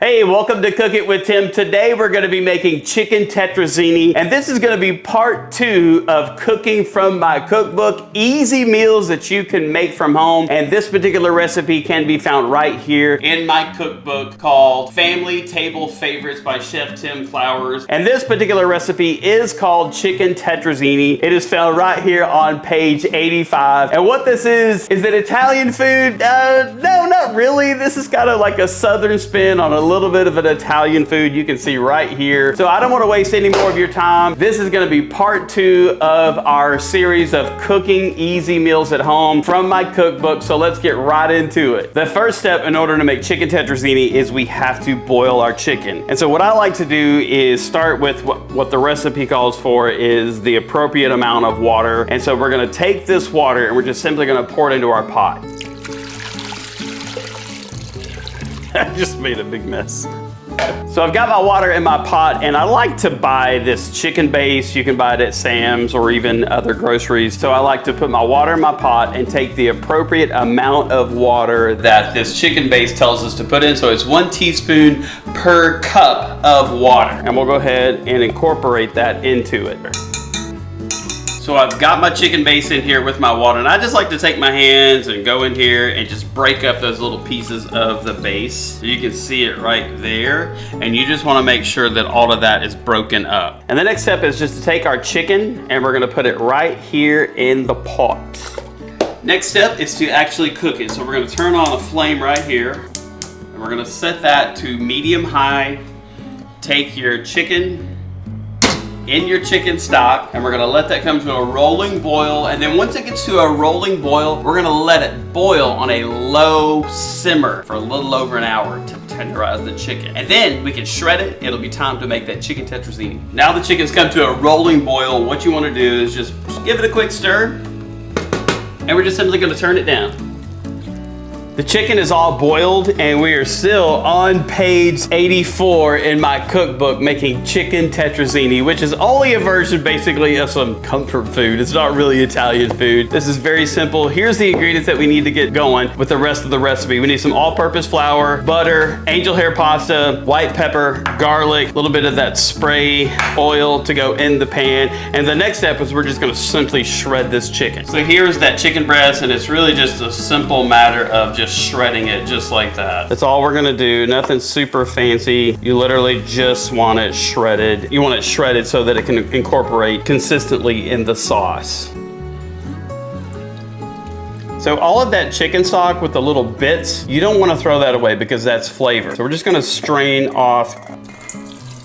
Hey, welcome to Cook It with Tim. Today we're going to be making chicken tetrazzini, and this is going to be part 2 of cooking from my cookbook, easy meals that you can make from home. And this particular recipe can be found right here in my cookbook called Family Table Favorites by Chef Tim Flowers. And this particular recipe is called chicken tetrazzini. It is found right here on page 85. And what this is it Italian food? No, not really. This is kind of like a southern spin on a little bit of an Italian food. You can see right here. So I don't want to waste any more of your time. This is going to be part 2 of our series of cooking easy meals at home from my cookbook. So let's get right into it. The first step in order to make chicken tetrazzini is we have to boil our chicken. And so what I like to do is start with what the recipe calls for is the appropriate amount of water. And so we're going to take this water and we're just simply going to pour it into our pot. I just made a big mess. So I've got my water in my pot, and I like to buy this chicken base. You can buy it at Sam's or even other groceries. So I like to put my water in my pot and take the appropriate amount of water that this chicken base tells us to put in. So it's 1 teaspoon per cup of water. And we'll go ahead and incorporate that into it. So I've got my chicken base in here with my water, and I just like to take my hands and go in here and just break up those little pieces of the base. So you can see it right there, and you just want to make sure that all of that is broken up. And the next step is just to take our chicken and we're going to put it right here in the pot. Next step is to actually cook it. So we're going to turn on the flame right here, and we're going to set that to medium high. Take your chicken in your chicken stock, and we're gonna let that come to a rolling boil. And then once it gets to a rolling boil, we're gonna let it boil on a low simmer for a little over an hour to tenderize the chicken. And then we can shred it. It'll be time to make that chicken tetrazzini. Now the chicken's come to a rolling boil, what you wanna do is just give it a quick stir, and we're just simply gonna turn it down. The chicken is all boiled, and we are still on page 84 in my cookbook making chicken tetrazzini, which is only a version basically of some comfort food. It's not really Italian food. This is very simple. Here's the ingredients that we need to get going with the rest of the recipe. We need some all-purpose flour, butter, angel hair pasta, white pepper, garlic, a little bit of that spray oil to go in the pan. And the next step is we're just gonna simply shred this chicken. So here's that chicken breast, and it's really just a simple matter of just shredding it just like that. That's all we're gonna do, nothing super fancy. You literally just want it shredded. You want it shredded so that it can incorporate consistently in the sauce. So all of that chicken stock with the little bits, you don't want to throw that away because that's flavor. So we're just gonna strain off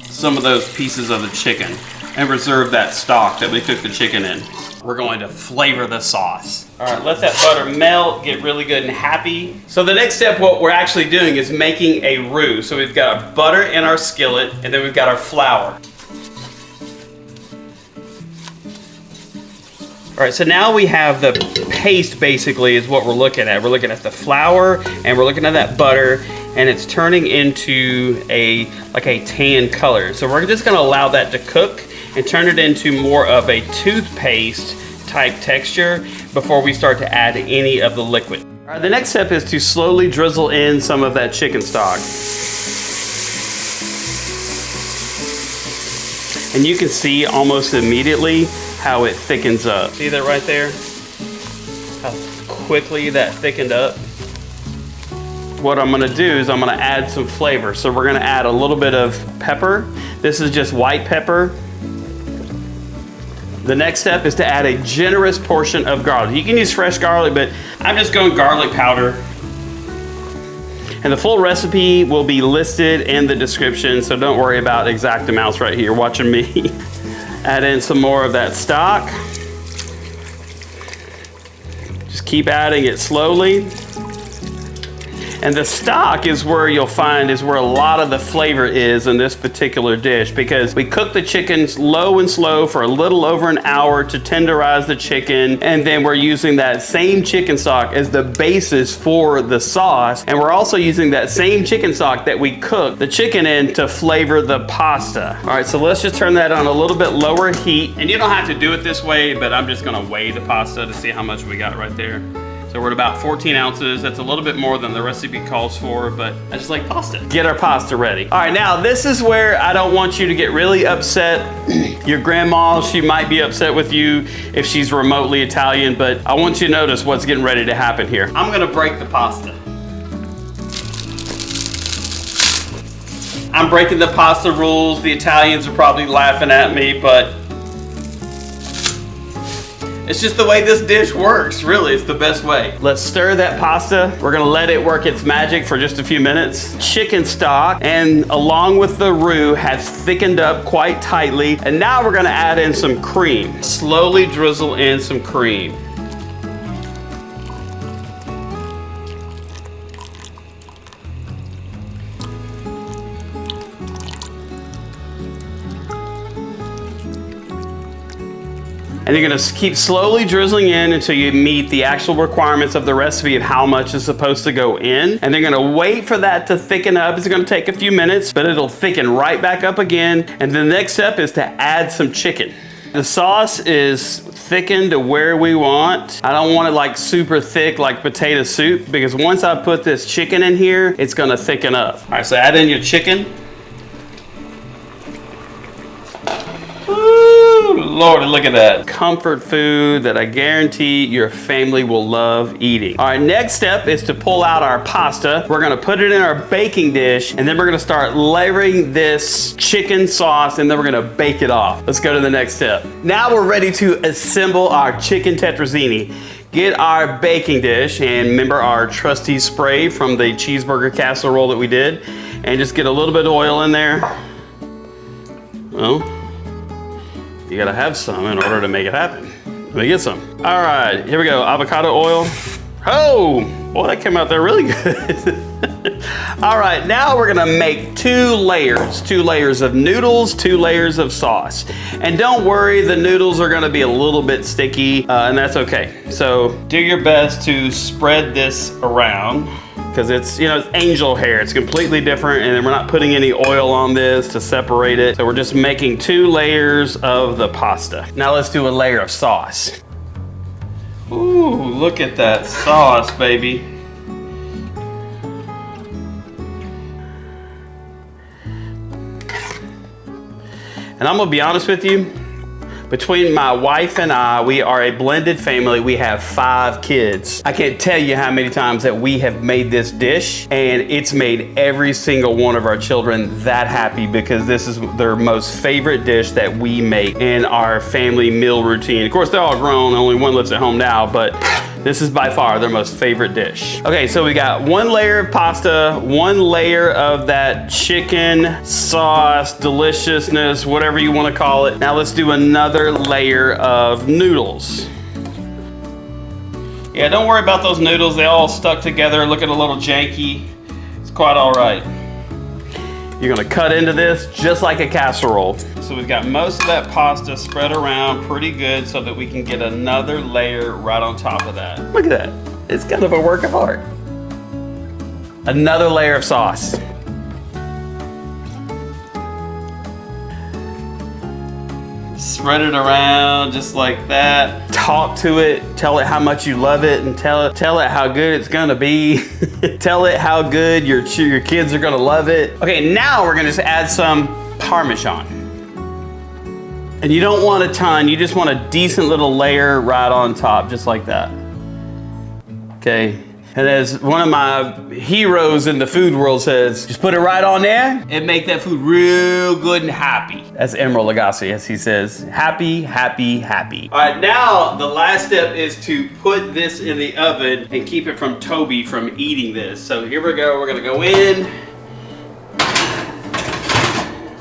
some of those pieces of the chicken and reserve that stock that we cooked the chicken in. We're going to flavor the sauce. All right, let that butter melt, get really good and happy. So the next step, what we're actually doing is making a roux. So we've got our butter in our skillet, and then we've got our flour. All right, so now we have the paste basically is what we're looking at. We're looking at the flour, and we're looking at that butter, and it's turning into like a tan color. So we're just gonna allow that to cook and turn it into more of a toothpaste type texture before we start to add any of the liquid. All right, the next step is to slowly drizzle in some of that chicken stock. And you can see almost immediately how it thickens up. See that right there? How quickly that thickened up. What I'm gonna do is I'm gonna add some flavor. So we're gonna add a little bit of pepper. This is just white pepper. The next step is to add a generous portion of garlic. You can use fresh garlic, but I'm just going garlic powder. And the full recipe will be listed in the description, so don't worry about exact amounts right here watching me. Add in some more of that stock. Just keep adding it slowly. And the stock is where you'll find is where a lot of the flavor is in this particular dish, because we cook the chickens low and slow for a little over an hour to tenderize the chicken, and then we're using that same chicken stock as the basis for the sauce, and we're also using that same chicken stock that we cooked the chicken in to flavor the pasta. All right, so let's just turn that on a little bit lower heat, and you don't have to do it this way, but I'm just gonna weigh the pasta to see how much we got right there. So So we're at about 14 ounces. That's a little bit more than the recipe calls for, but I just like pasta. Get our pasta ready. All right, now this is where I don't want you to get really upset. Your grandma, she might be upset with you if she's remotely Italian, but I want you to notice what's getting ready to happen here. I'm gonna break the pasta. I'm breaking the pasta rules. The Italians are probably laughing at me, but it's just the way this dish works, really. It's the best way. Let's stir that pasta. We're gonna let it work its magic for just a few minutes. Chicken stock, and along with the roux, has thickened up quite tightly. And now we're gonna add in some cream. Slowly drizzle in some cream. And you're gonna keep slowly drizzling in until you meet the actual requirements of the recipe of how much is supposed to go in. And they're gonna wait for that to thicken up. It's gonna take a few minutes, but it'll thicken right back up again. And the next step is to add some chicken. The sauce is thickened to where we want. I don't want it like super thick like potato soup, because once I put this chicken in here, it's gonna thicken up. All right, so add in your chicken. Lord, look at that. Comfort food that I guarantee your family will love eating. All right, next step is to pull out our pasta. We're gonna put it in our baking dish, and then we're gonna start layering this chicken sauce, and then we're gonna bake it off. Let's go to the next step. Now we're ready to assemble our chicken tetrazzini. Get our baking dish, and remember our trusty spray from the cheeseburger casserole that we did, and just get a little bit of oil in there. Well, you gotta have some in order to make it happen. Let me get some. All right, here we go, avocado oil. Oh, boy, that came out there really good. All right, now we're gonna make two layers of noodles, 2 layers of sauce. And don't worry, the noodles are gonna be a little bit sticky, and that's okay. So do your best to spread this around, because it's, you know, it's angel hair. It's completely different, and we're not putting any oil on this to separate it. So we're just making 2 layers of the pasta. Now let's do a layer of sauce. Ooh, look at that sauce, baby. And I'm gonna be honest with you, between my wife and I, we are a blended family. We have 5 kids. I can't tell you how many times that we have made this dish, and it's made every single one of our children that happy, because this is their most favorite dish that we make in our family meal routine. Of course, they're all grown, only one lives at home now, but this is by far their most favorite dish. Okay, so we got 1 layer of pasta, 1 layer of that chicken sauce, deliciousness, whatever you want to call it. Now let's do another layer of noodles. Yeah, don't worry about those noodles. They all stuck together, looking a little janky. It's quite all right. You're gonna cut into this just like a casserole. So we've got most of that pasta spread around pretty good so that we can get another layer right on top of that. Look at that. It's kind of a work of art. Another layer of sauce. Spread it around just like that. Talk to it, tell it how much you love it, and tell it how good it's gonna be. Tell it how good your kids are gonna love it. Okay, now we're gonna just add some Parmesan. And you don't want a ton, you just want a decent little layer right on top, just like that. Okay. And as one of my heroes in the food world says, just put it right on there and make that food real good and happy. That's Emeril Lagasse, as he says, happy, happy, happy. All right, now the last step is to put this in the oven and keep it from Toby from eating this. So here we go, we're gonna go in.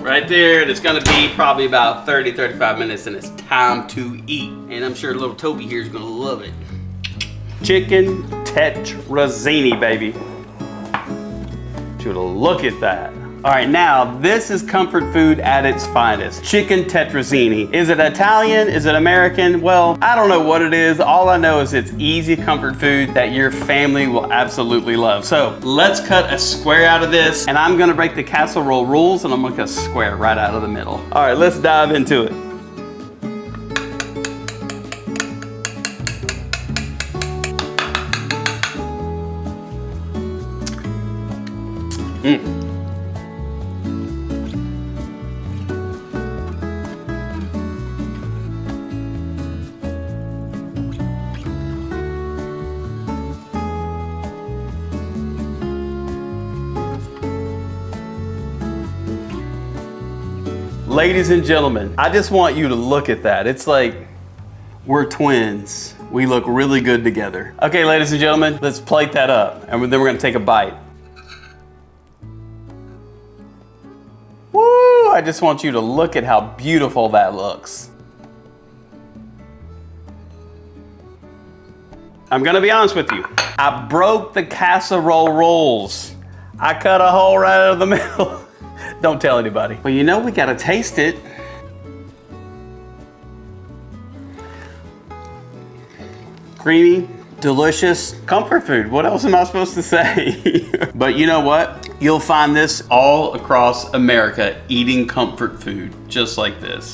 Right there, and it's gonna be probably about 30, 35 minutes, and it's time to eat. And I'm sure little Toby here is gonna love it. Chicken tetrazzini, baby. Look at that. All right, now this is comfort food at its finest. Chicken tetrazzini. Is it Italian? Is it American? Well, I don't know what it is. All I know is it's easy comfort food that your family will absolutely love. So let's cut a square out of this, and I'm gonna break the casserole rules, and I'm gonna cut a square right out of the middle. All right, let's dive into it. Ladies and gentlemen, I just want you to look at that. It's like we're twins. We look really good together. Okay, ladies and gentlemen, let's plate that up, and then we're gonna take a bite. Woo! I just want you to look at how beautiful that looks. I'm gonna be honest with you. I broke the casserole rolls. I cut a hole right out of the middle. Don't tell anybody. Well, you know, we gotta taste it. Creamy, delicious, comfort food. What else am I supposed to say? But you know what? You'll find this all across America, eating comfort food just like this.